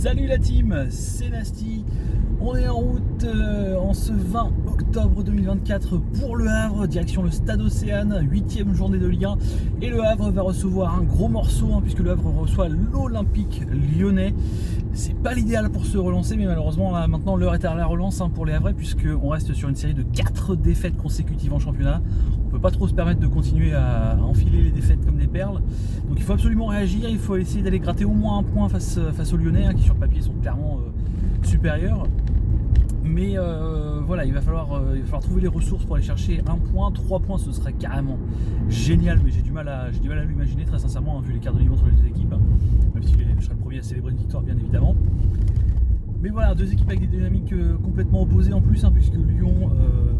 Salut la team, c'est Nasty. On est en route en ce 20 octobre 2024 pour Le Havre, direction le Stade Océane, 8e journée de Ligue 1. Et Le Havre va recevoir un gros morceau puisque Le Havre reçoit l'Olympique Lyonnais. C'est pas l'idéal pour se relancer, mais malheureusement là, maintenant l'heure est à la relance pour les Havrais, puisqu'on reste sur une série de 4 défaites consécutives en championnat. On peut pas trop se permettre de continuer à enfiler les défaites comme des perles. Donc il faut absolument réagir, il faut essayer d'aller gratter au moins un point face aux Lyonnais, qui sur le papier sont clairement supérieurs. Mais voilà, il va falloir trouver les ressources pour aller chercher un point. 3 points, ce serait carrément génial, mais j'ai du mal à l'imaginer très sincèrement, vu les quarts de niveau entre les deux équipes. Même si je serai le premier à célébrer une victoire, bien évidemment. Mais voilà, deux équipes avec des dynamiques complètement opposées en plus, puisque Lyon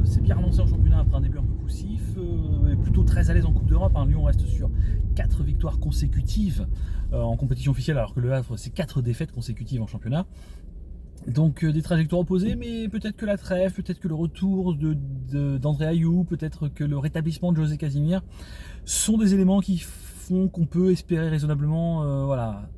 s'est bien relancé en championnat après un début un peu poussif, est plutôt très à l'aise en Coupe d'Europe. Lyon reste sur 4 victoires consécutives en compétition officielle, alors que Le Havre, c'est 4 défaites consécutives en championnat. Donc des trajectoires opposées, mais peut-être que la trêve, peut-être que le retour d'André Ayew, peut-être que le rétablissement de José Casimir sont des éléments qui font qu'on peut espérer raisonnablement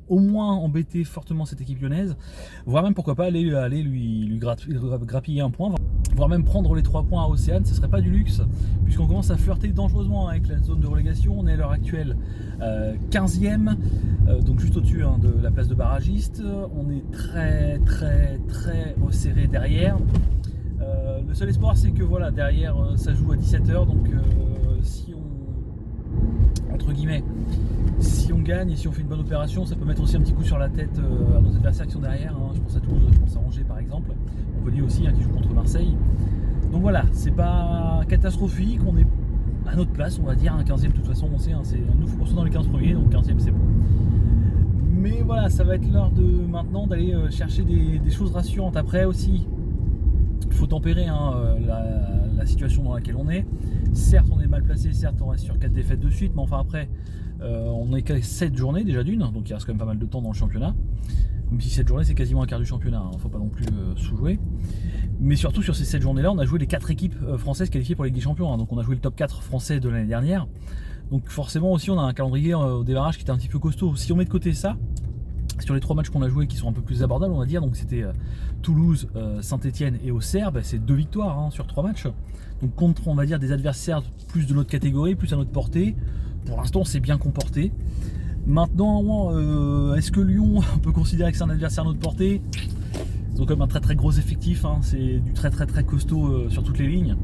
au moins embêter fortement cette équipe lyonnaise, voire même pourquoi pas aller lui grappiller un point, voire même prendre les 3 points à Océane. Ce serait pas du luxe, puisqu'on commence à flirter dangereusement avec la zone de relégation. On est à l'heure actuelle 15e, donc juste au-dessus de la place de barragiste. On est très resserré derrière. Le seul espoir, c'est que derrière ça joue à 17h, donc si on gagne et si on fait une bonne opération, ça peut mettre aussi un petit coup sur la tête à nos adversaires qui sont derrière. Je pense à Toulouse, je pense à Angers par exemple, Montpellier aussi qui joue contre Marseille. Donc voilà, c'est pas catastrophique, on est à notre place, on va dire, 15e de toute façon, on sait, nous faut qu'on soit dans les 15 premiers, donc 15e c'est bon. Mais voilà, ça va être l'heure maintenant d'aller chercher des choses rassurantes. Après aussi, il faut tempérer la situation dans laquelle on est. Certes, on est mal placé, certes, on reste sur 4 défaites de suite, mais enfin après, on n'est qu'à 7 journées déjà d'une, donc il reste quand même pas mal de temps dans le championnat. Même si 7 journées, c'est quasiment un quart du championnat, faut pas non plus sous-jouer. Mais surtout, sur ces 7 journées-là, on a joué les 4 équipes françaises qualifiées pour la Ligue des Champions, donc on a joué le top 4 français de l'année dernière. Donc forcément aussi, on a un calendrier au démarrage qui était un petit peu costaud. Si on met de côté ça, sur les 3 matchs qu'on a joués qui sont un peu plus abordables, on va dire, donc c'était Toulouse, Saint-Etienne et Auxerre, c'est 2 victoires sur 3 matchs. Donc contre, on va dire, des adversaires plus de notre catégorie, plus à notre portée. Pour l'instant, c'est bien comporté. Maintenant, est-ce que Lyon, on peut considérer que c'est un adversaire à notre portée? Ils ont quand même un très gros effectif, c'est du très costaud sur toutes les lignes.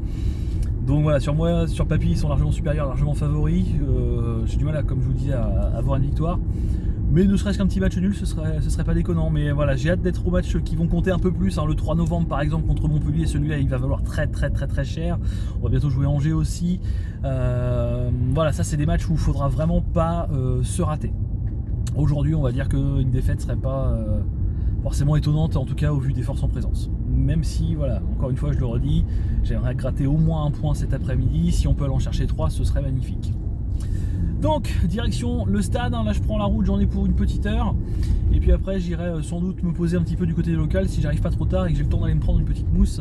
Donc voilà, sur papier, ils sont largement supérieurs, largement favoris. J'ai du mal, comme je vous dis, à avoir une victoire. Mais ne serait-ce qu'un petit match nul, ce serait pas déconnant. Mais voilà, j'ai hâte d'être aux matchs qui vont compter un peu plus. Le 3 novembre par exemple contre Montpellier, celui-là il va valoir très cher. On va bientôt jouer Angers aussi. Voilà, ça c'est des matchs où il faudra vraiment pas se rater. Aujourd'hui, on va dire qu'une défaite serait pas forcément étonnante, en tout cas au vu des forces en présence. Même si, voilà, encore une fois je le redis, j'aimerais gratter au moins un point cet après-midi. Si on peut aller en chercher 3, ce serait magnifique. Donc, direction le stade, là je prends la route, j'en ai pour une petite heure. Et puis après, j'irai sans doute me poser un petit peu du côté des locales si j'arrive pas trop tard et que j'ai le temps d'aller me prendre une petite mousse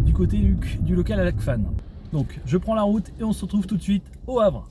du côté du local à Lac Fan. Donc, je prends la route et on se retrouve tout de suite au Havre.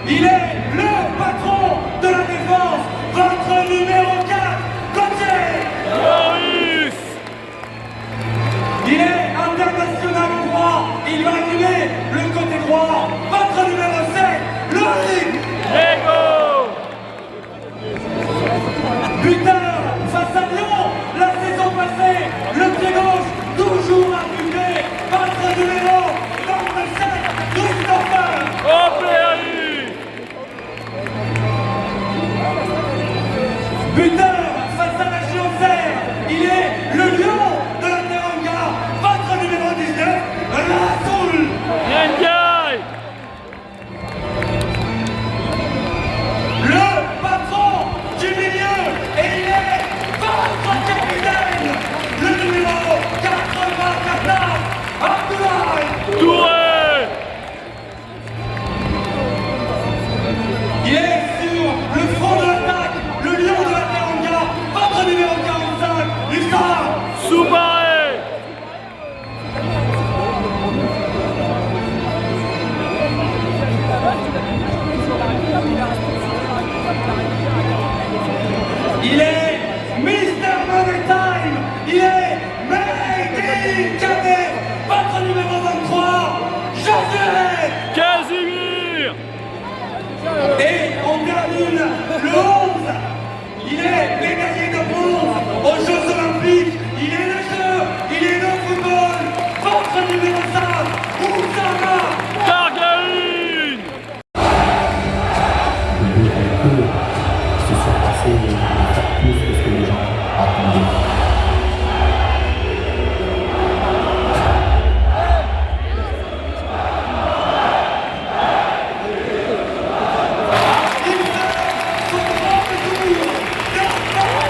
Il est le patron de la défense, votre numéro 4, Gauthier Loris. Il est Kevin Cadet, patron numéro 23, Josué. Casimir. Et on termine le 11. Il est médaillé de bronze aux Jeux Olympiques. Il est nageur, il est de football. Patron numéro 5, Oussama Targaïn. Se sont passés plus que ce que les gens attendaient. Il fait son grand retour.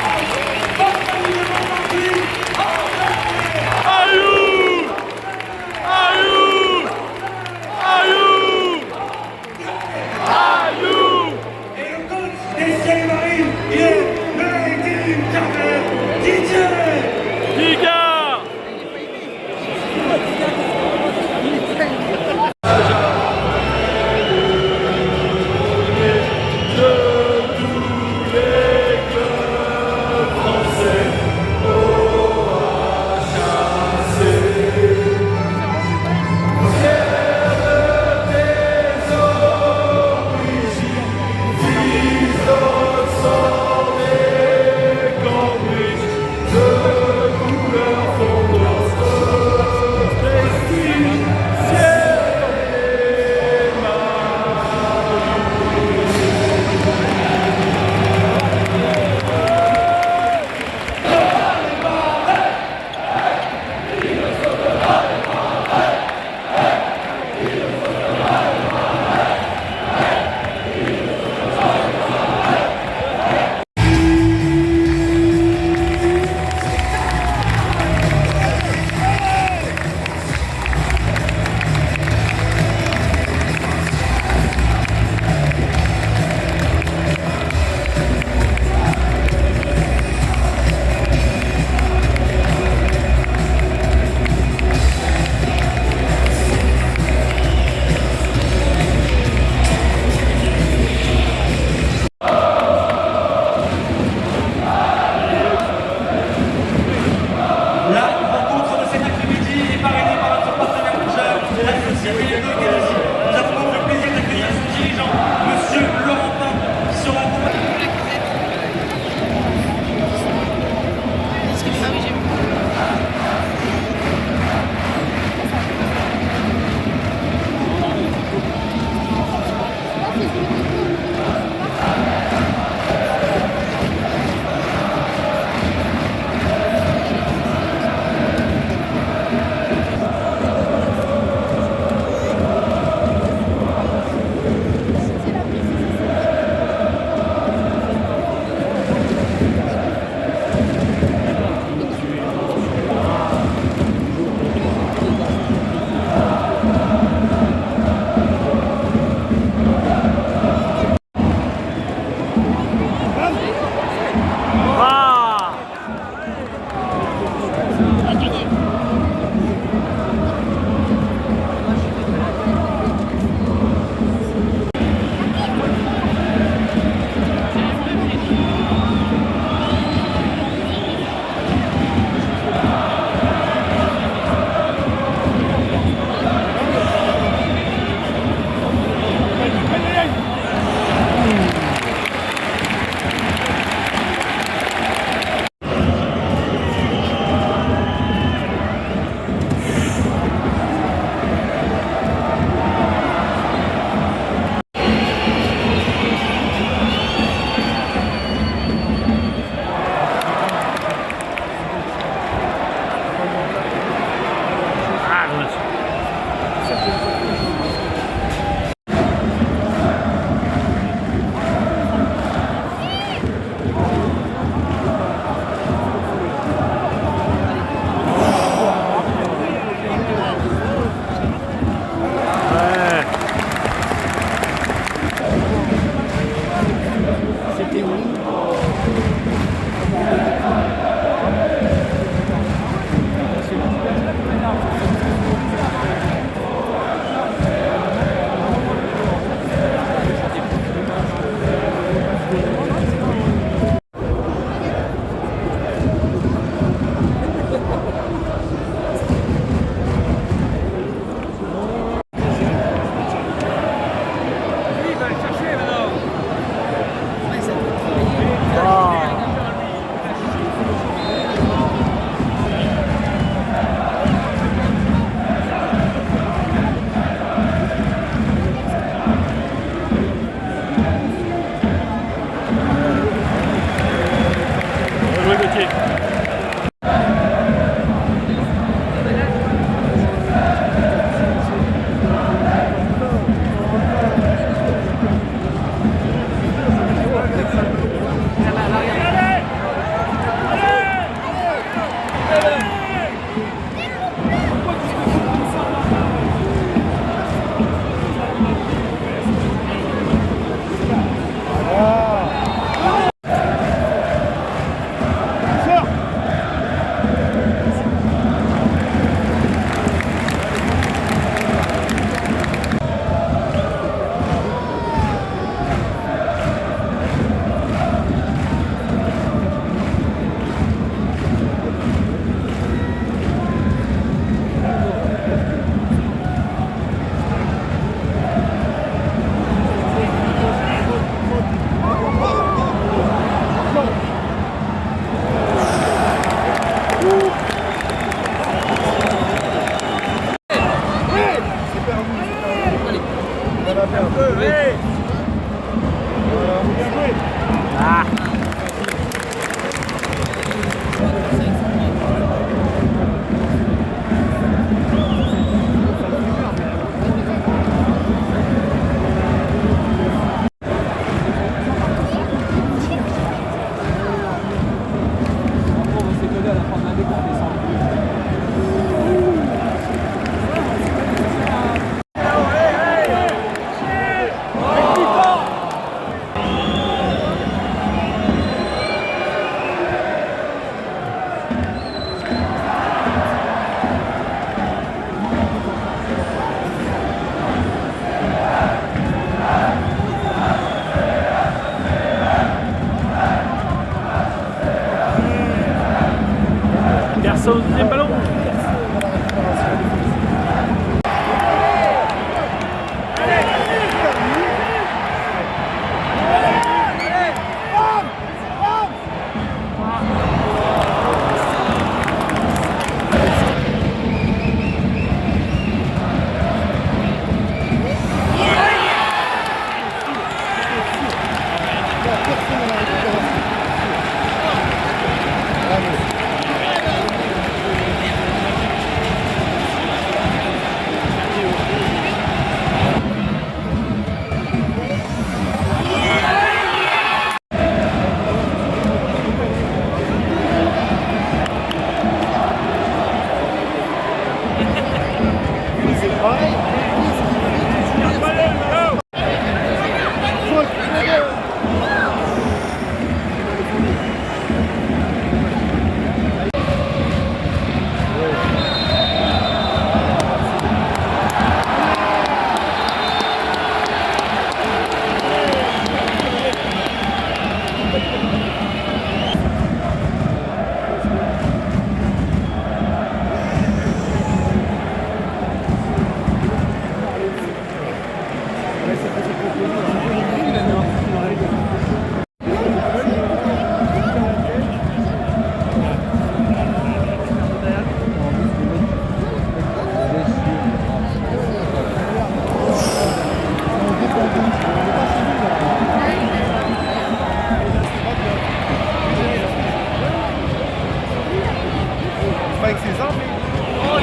Bon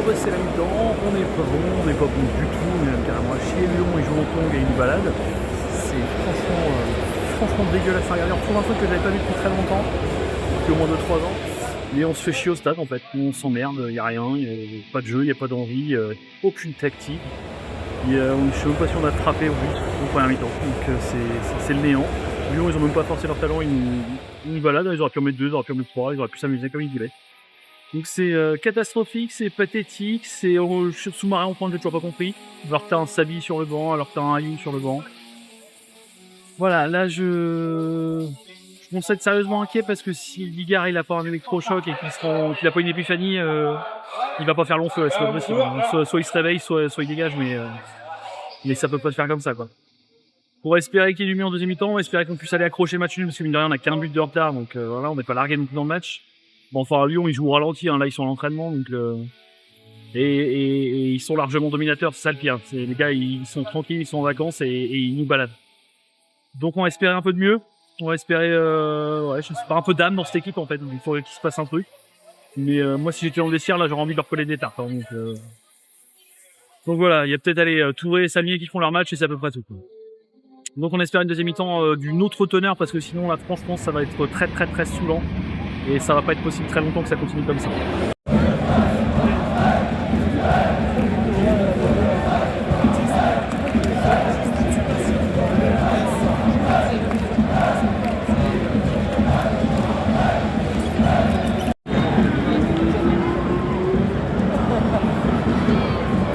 bah c'est la mi-temps, on n'est pas bon du tout, on est même carrément à chier. Lyon ils jouent longtemps, il y a une balade. C'est franchement dégueulasse à regarder. On retrouve un truc que j'avais pas vu depuis très longtemps, depuis au moins 2-3 ans. Mais on se fait chier au stade en fait, on s'emmerde, il n'y a rien, il n'y a pas de jeu, il n'y a pas d'envie, aucune tactique. Je ne sais pas si on a frappé au but au premier mi-temps, donc c'est le néant. Lyon ils ont même pas forcé leur talent, ils nous baladent, ils auraient pu en mettre 2, ils auraient pu en mettre 3, ils auraient pu s'amuser comme ils voulaient. Donc c'est catastrophique, c'est pathétique, c'est sous-marin au point que j'ai toujours pas compris. Alors que t'as un Sabi sur le banc, alors que t'as un Ayoub sur le banc. Voilà, là je commence à être sérieusement inquiet parce que si Ligard il a pas un électrochoc et qu'il a pas une épiphanie, il va pas faire long feu, c'est pas possible. Soit il se réveille, soit il dégage, mais ça peut pas se faire comme ça quoi. Pour espérer qu'il y ait du mieux en deuxième mi-temps, espérer qu'on puisse aller accrocher le match nul parce que mine de rien on a qu'un but de retard, donc voilà, on n'est pas largué non plus dans le match. Bon, enfin, Lyon, ils jouent au ralenti, hein. Là, ils sont à l'entraînement, donc et ils sont largement dominateurs, c'est ça le pire. Les gars, ils sont tranquilles, ils sont en vacances et ils nous baladent. Donc, on va espérer un peu de mieux. On va espérer, ouais, je sais pas, un peu d'âme dans cette équipe, en fait. Il faudrait qu'il se passe un truc. Mais moi, si j'étais dans le vestiaire, là, j'aurais envie de leur coller des tartes. Hein, donc voilà, il y a peut-être, Touré et Samier qui font leur match et c'est à peu près tout, quoi. Donc, on espère une deuxième mi-temps d'une autre teneur parce que sinon, là, franchement, ça va être très saoulant. Et ça va pas être possible très longtemps que ça continue comme ça.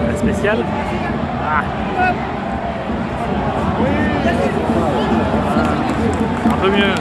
La spéciale. Ah. Un peu mieux.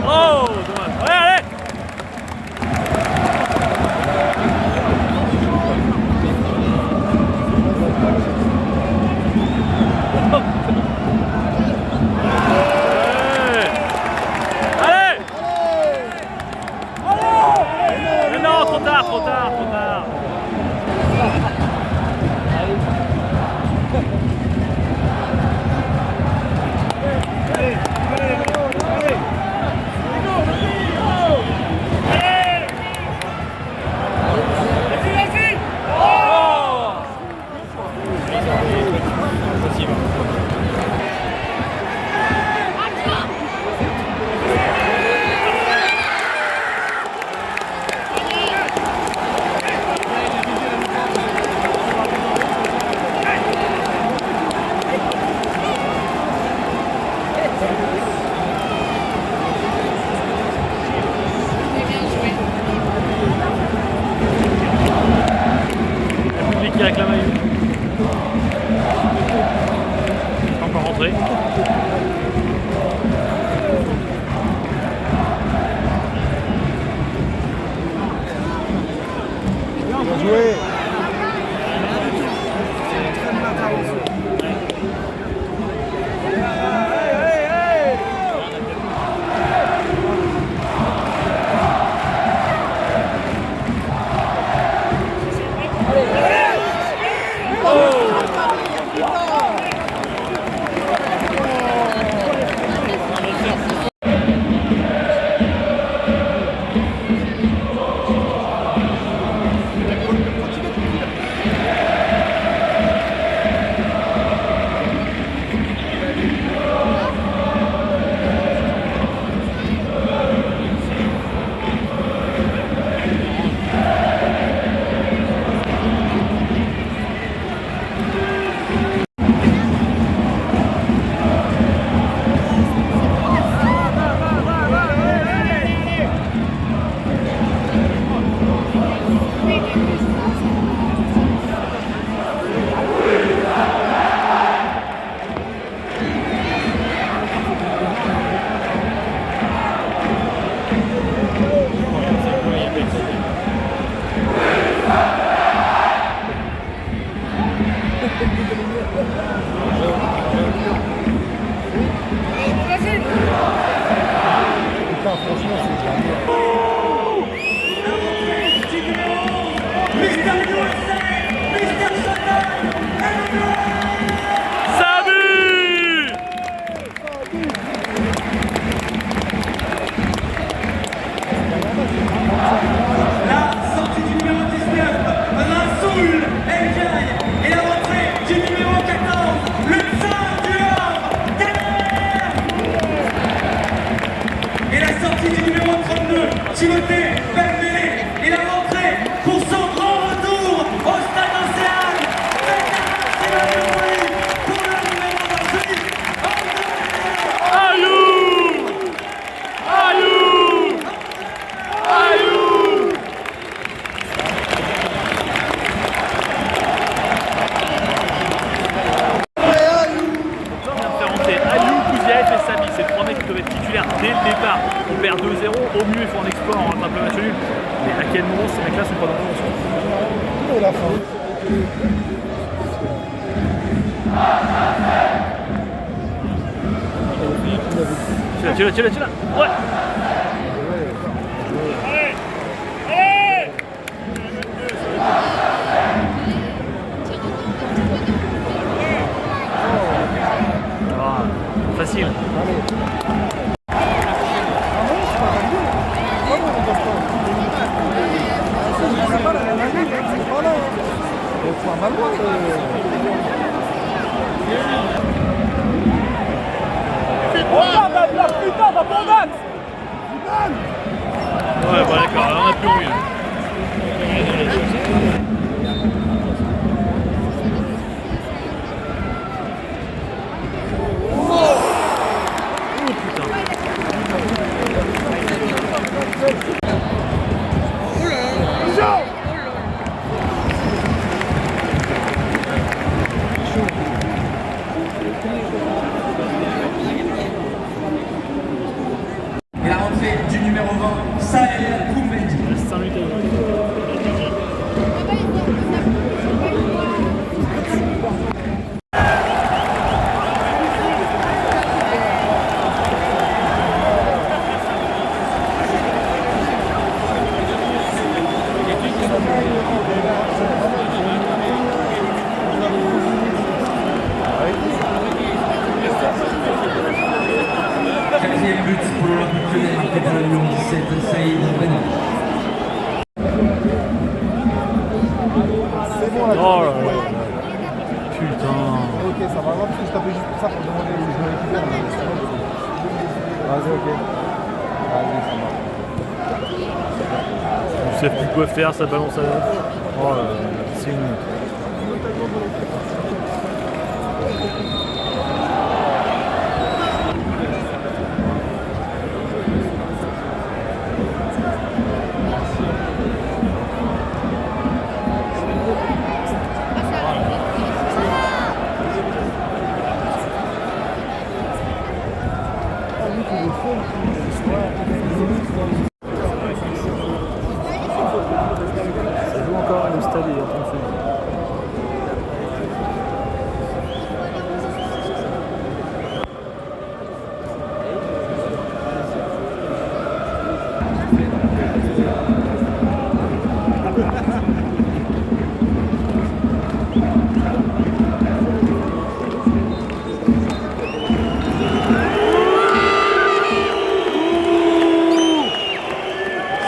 Oh, dommage. Ouais, allez. Allez. Mais non, trop tard. Timothée Bembélé, il a montré pour son grand retour au stade Océane. C'est la théorie pour le numéro 28. Ayou! Ayou! Ayou! Ayou, Kouziaev et Samy, c'est trois mecs qui doivent être titulaires dès le départ. On perd 2-0, au mieux il faut un exploit en rattrape le match nul. Mais à quel moment ces mecs-là sont pas dans le jeu? La fin. Tu l'as. Ouais. Ah, facile. Ouais, bah d'accord, alors on a plus envie. Et la rentrée du numéro 20, Sahel Koumbedi. Il reste 5 minutes à jouer. Quatrième but pour l'Olympique Lyonnais, marqué par le numéro 17, Saïd Brennan. C'est bon là. Oh là là. Putain. Ok, ça va alors parce que je tapais juste pour ça pour demander où je me récupère. Vas-y, ok. Vas-y, ça marche. Je sais plus quoi faire, ça balance à l'autre. Oh là là, c'est une minute. Ça joue encore, le stade est en train de faire.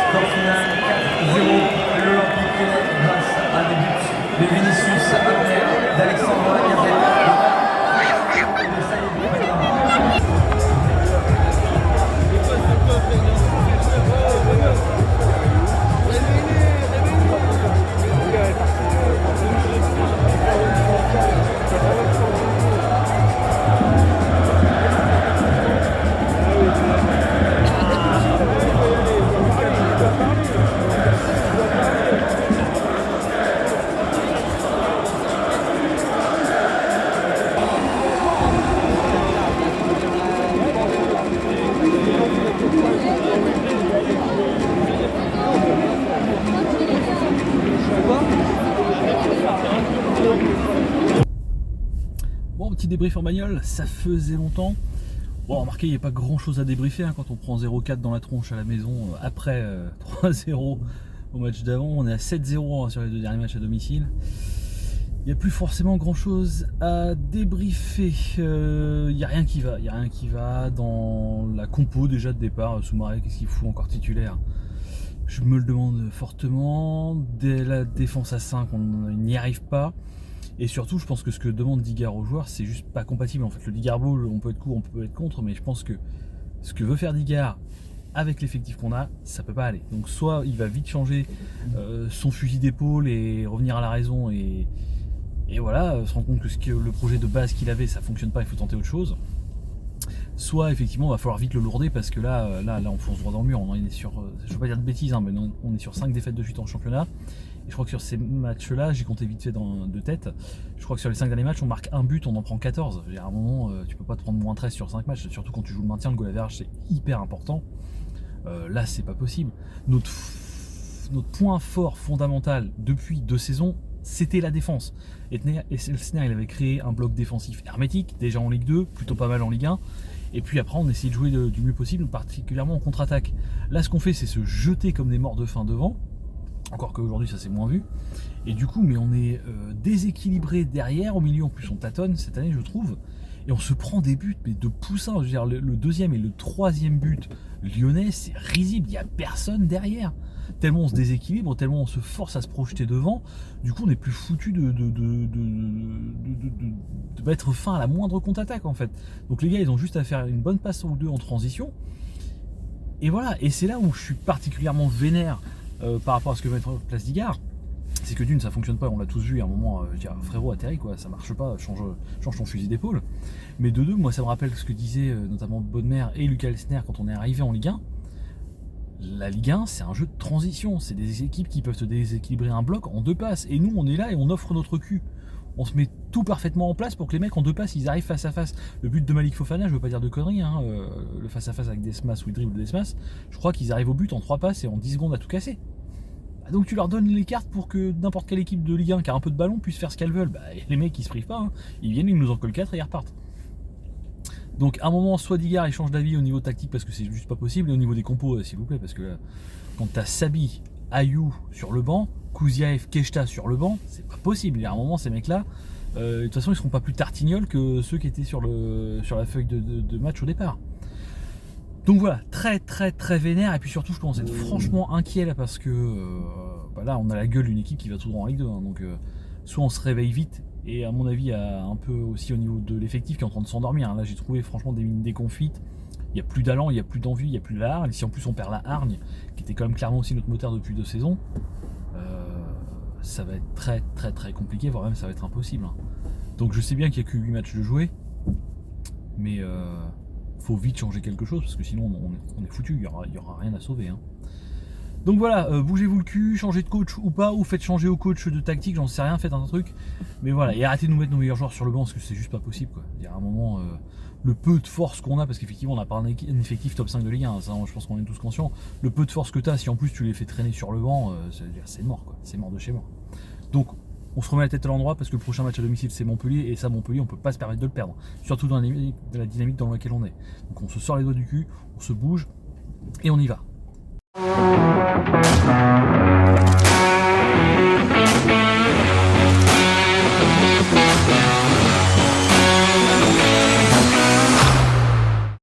Score final 4-0, l'Olympique Lyonnais grâce à des buts de Vinicius Abner, d'Alexandre Lacazette et de Saïd Brennan. Bon, petit débrief en bagnole, ça faisait longtemps. Bon, remarquez, il n'y a pas grand chose à débriefer hein, quand on prend 0-4 dans la tronche à la maison après 3-0 au match d'avant. On est à 7-0 sur les deux derniers matchs à domicile. Il n'y a plus forcément grand chose à débriefer. Il n'y a rien qui va. Il n'y a rien qui va dans la compo déjà de départ. Soumaré, qu'est-ce qu'il fout encore titulaire? Je me le demande fortement. Dès la défense à 5, on n'y arrive pas. Et surtout, je pense que ce que demande Digard aux joueurs, c'est juste pas compatible. En fait, le Digard Ball, on peut être on peut être contre, mais je pense que ce que veut faire Digard avec l'effectif qu'on a, ça peut pas aller. Donc soit il va vite changer son fusil d'épaule et revenir à la raison et voilà, se rendre compte que le projet de base qu'il avait, ça fonctionne pas, il faut tenter autre chose. Soit effectivement, il va falloir vite le lourder parce que là, on fonce droit dans le mur. On est sur, je veux pas dire de bêtises, hein, mais on est sur 5 défaites de suite en championnat. Et je crois que sur ces matchs-là, j'ai compté vite fait de tête. Je crois que sur les 5 derniers matchs, on marque un but, on en prend 14. À un moment, tu peux pas te prendre moins 13 sur 5 matchs, surtout quand tu joues le maintien, le goal average, c'est hyper important. Là, c'est pas possible. Notre point fort fondamental depuis 2 saisons, c'était la défense. Et Elsner, il avait créé un bloc défensif hermétique, déjà en Ligue 2, plutôt pas mal en Ligue 1. Et puis après, on essayait de jouer du mieux possible, particulièrement en contre-attaque. Là, ce qu'on fait, c'est se jeter comme des morts de faim devant. Encore qu'aujourd'hui, ça s'est moins vu. Et du coup, mais on est déséquilibré derrière. Au milieu, en plus, on tâtonne cette année, je trouve. Et on se prend des buts, mais de poussins. Je veux dire, le deuxième et le troisième but lyonnais, c'est risible. Il n'y a personne derrière. Tellement on se déséquilibre, tellement on se force à se projeter devant. Du coup, on est plus foutu de mettre fin à la moindre contre-attaque, en fait. Donc les gars, ils ont juste à faire une bonne passe ou deux en transition. Et voilà. Et c'est là où je suis particulièrement vénère par rapport à ce que va être Place d'Igard. C'est que d'une, ça fonctionne pas, on l'a tous vu à un moment, je dis, frérot, atterris quoi, ça marche pas, change ton fusil d'épaule. Mais de deux, moi ça me rappelle ce que disaient notamment Bodmer et Lucas Elsner quand on est arrivé en Ligue 1. La Ligue 1, c'est un jeu de transition, c'est des équipes qui peuvent te déséquilibrer un bloc en 2 passes. Et nous, on est là et on offre notre cul. On se met tout parfaitement en place pour que les mecs en 2 passes, ils arrivent face à face. Le but de Malik Fofana, je veux pas dire de conneries, hein, le face à face avec Desmas ou il dribble Desmas, je crois qu'ils arrivent au but en 3 passes et en 10 secondes à tout casser. Donc tu leur donnes les cartes pour que n'importe quelle équipe de Ligue 1 qui a un peu de ballon puisse faire ce qu'elle veut. Les mecs ils se privent pas, hein. Ils viennent, ils nous en collent 4 et ils repartent. Donc à un moment, soit Digard il change d'avis au niveau tactique parce que c'est juste pas possible, et au niveau des compos s'il vous plaît, parce que là, quand t'as Sabi, Ayou sur le banc, Kouziaev, Keshta sur le banc, c'est pas possible. À un moment ces mecs là, de toute façon ils seront pas plus tartignoles que ceux qui étaient sur la feuille de match au départ. Donc voilà, très très très vénère, et puis surtout je commence à être franchement inquiet là parce que là on a la gueule d'une équipe qui va tout droit en Ligue 2, hein, donc soit on se réveille vite, et à mon avis un peu aussi au niveau de l'effectif qui est en train de s'endormir, hein. Là j'ai trouvé franchement des mines déconfites, il n'y a plus d'allant, il n'y a plus d'envie, il n'y a plus de la hargne, si en plus on perd la hargne, qui était quand même clairement aussi notre moteur depuis 2 saisons, ça va être très très très compliqué, voire même ça va être impossible, hein. Donc je sais bien qu'il n'y a que 8 matchs de jouer, mais faut vite changer quelque chose parce que sinon on est foutu, il y aura rien à sauver, hein. Donc voilà, bougez-vous le cul, changez de coach ou pas, ou faites changer au coach de tactique, j'en sais rien, faites un truc, mais voilà, et arrêtez de nous mettre nos meilleurs joueurs sur le banc parce que c'est juste pas possible quoi. Il y a un moment, le peu de force qu'on a, parce qu'effectivement on n'a pas un effectif top 5 de Ligue 1, ça, je pense qu'on est tous conscients, le peu de force que tu as, si en plus tu les fais traîner sur le banc, c'est mort quoi, c'est mort de chez mort. Donc on se remet la tête à l'endroit parce que le prochain match à domicile c'est Montpellier, et ça Montpellier on peut pas se permettre de le perdre, surtout dans la dynamique dans laquelle on est. Donc on se sort les doigts du cul, on se bouge et on y va.